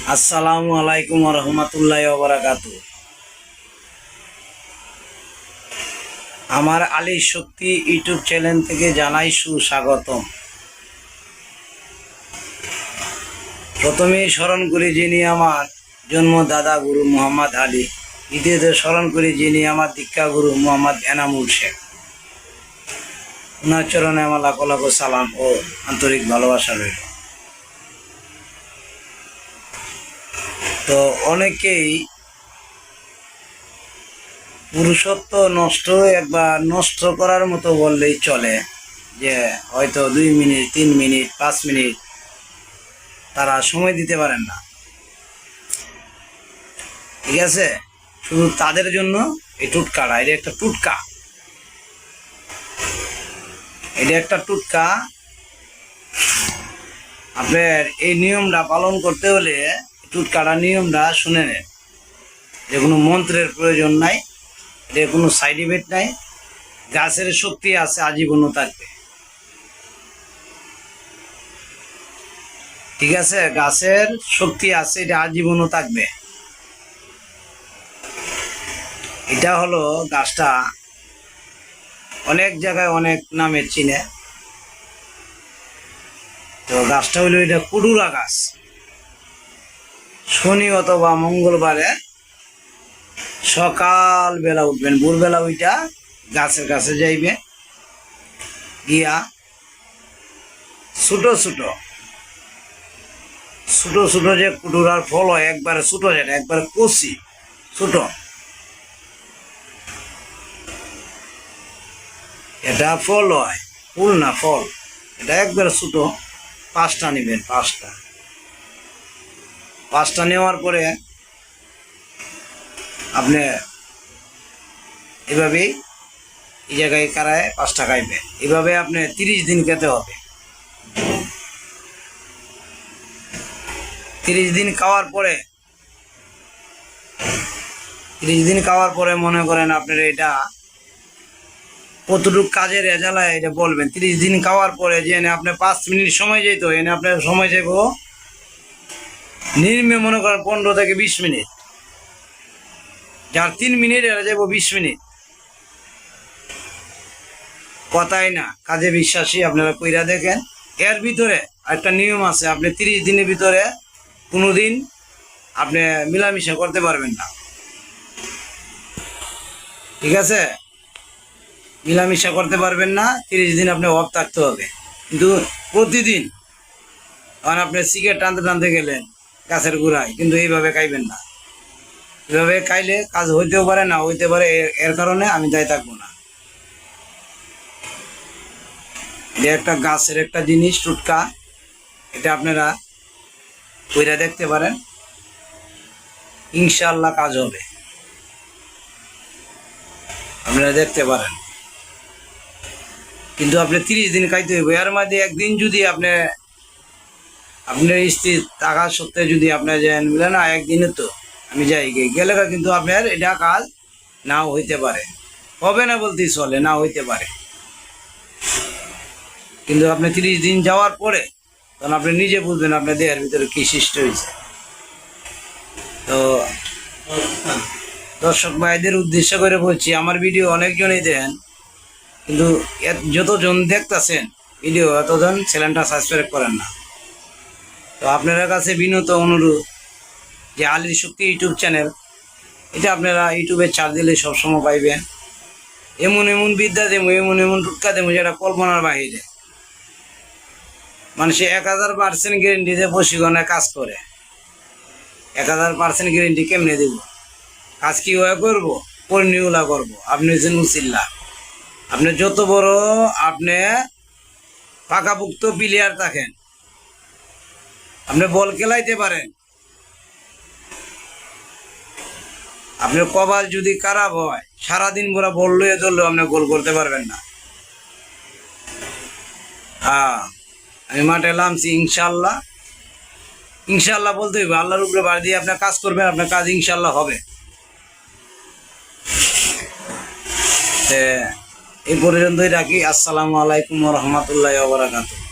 আসসালামু আলাইকুম রহমতুল্লাহ বারাকাতু। আমার আলী শক্তি ইউটিউব চ্যানেল থেকে জানাই সুস্বাগতম। প্রথমেই স্মরণ করি যিনি আমার জন্মদাতা গুরু মোহাম্মদ আলী, দ্বিতীয়ত স্মরণ করি যিনি আমার দীক্ষা গুরু মোহাম্মদ এনামুল শেখ। ওনার চরণে আমার লাখো লাখো সালাম ও আন্তরিক ভালোবাসা রইল। তো অনেকেই পুরুষত্ব নষ্ট একবার নষ্ট করার মতো বললেই চলে, যে হয়তো 2 মিনিট 3 মিনিট 5 মিনিট তারা সময় দিতে পারেন না। ঠিক আছে, শুধু তাদের জন্য এই টুটকাটা, এটা একটা টুটকা, এটা একটা টুটকা। আপনার এই নিয়মটা পালন করতে হলে টুটকাটা নিয়মটা শুনে নেন। যে কোনো মন্ত্রের প্রয়োজন নাই, এটা কোনো সাইড ইফেক্ট নাই, গাছের শক্তি আছে, আজীবনও থাকবে। ঠিক আছে, গাছের শক্তি আছে, এটা আজীবনও থাকবে। এটা হলো গাছটা অনেক জায়গায় অনেক নামে চিনে। তো গাছটা হলো এটা কুডুরা গাছ। শনি অথবা মঙ্গলবারে সকাল বেলা উঠবেন, ভোরবেলা ওইটা গাছের কাছে যাইবে, গিয়া ছোট ছোট ছোট ছোট যে কুটুরার ফল হয়, একবারে ছোট, যেটা একবারে কচি ছোট, এটা ফল হয়, ফুল না ফল, এটা একবারে ছোট। 5টা নেবেন, 5টা নেওয়ার পরে আপনি এভাবেই এই জায়গায় কারায় 5টা খাইবে। এভাবে আপনি 30 দিন খেতে হবে। 30 দিন খাওয়ার পরে 30 দিন খাওয়ার পরে মনে করেন আপনার এটা কতটুকু কাজের রেজাল্ট এটা বলবেন। 30 দিন খাওয়ার পরে যে এনে আপনি 5 মিনিট সময় যেত, এনে আপনার সময় যাব নির্মে মনে করেন 15 থেকে 20 মিনিট। যার 3 মিনিট এরা যাব 20 মিনিট। কথাই না, কাজে বিশ্বাসী, আপনারা কইরা দেখেন। এর ভিতরে একটা নিয়ম আছে, আপনি 30 দিনের ভিতরে কোনোদিন আপনি মিলামিশা করতে পারবেন না। ঠিক আছে, মিলামিশা করতে পারবেন না। 30 দিন আপনি অফ থাকতে হবে। কিন্তু প্রতিদিন কারণ আপনি সিগারেট টানতে টানতে গেলেন গাছের গোড়ায়, কিন্তু এইভাবে খাইবেন না। এভাবে খাইলে কাজ হইতেও পারে, না হইতে পারে, এর কারণে আমি দায়ী থাকবো না। এটা একটা গাছের একটা জিনিস, টুটকা। এটা আপনারা কইরা দেখতে পারেন, ইনশাআল্লাহ কাজ হবে। আপনারা দেখতে পারেন, কিন্তু আপনি 30 দিন খাইতে হইব। এর মধ্যে একদিন যদি আপনি আপনার স্ত্রী থাকা সত্ত্বে যদি আপনার যেন বলে না একদিনে তো আমি যাই গেলে, কিন্তু আপনার এটা কাজ নাও হইতে পারে, হবে না বলতেই চলে, না হইতে পারে। কিন্তু আপনি 30 দিন যাওয়ার পরে তখন আপনি নিজে বুঝবেন আপনার দেহের ভিতরে কি সৃষ্টি হয়েছে। তো দর্শক ভাইদের উদ্দেশ্য করে বলছি, আমার ভিডিও অনেকজনই দেন, কিন্তু যতজন দেখতেছেন ভিডিও এতজন চ্যানেলটা সাবস্ক্রাইব করেন না। তো আপনাদের কাছে বিনত অনুরোধ, যে আলীর শক্তি ইউটিউব চ্যানেল, এটা আপনারা ইউটিউবে চার্জ দিলে সবসময় পাইবেন। এমন এমন বিদ্যা দেবো, এমন এমন টুটকা দেবো যেটা কল্পনার বাহিরে। মানুষে 1000% গ্যারেন্টিতে প্রশিক্ষণে কাজ করে। 1000% গ্যারেন্টি কেমনে দেব? কাজ কি ওয়া করবো, পরিণিউলা করবো। আপনি হচ্ছেন মুসিল্লা। আপনি যত বড় আপনি পাকাপুক্ত প্লেয়ার থাকেন, আপনি বল খেলাইতে পারেন, আপনার কপাল যদি খারাপ হয়, সারাদিন পুরা বল লইয়ে ধরলেও আপনি গোল করতে পারবেন না। আমি মাঠে নামছি, ইনশাল্লাহ। ইনশাল্লাহ বলতে হইবে, আল্লাহর উপরে বার দিয়ে আপনার কাজ করবেন, আপনার কাজ ইনশাল্লাহ হবে। এই পর্যন্তই রাখি। আসসালামু আলাইকুম রহমতুল্লাহ বারাকাতুহু।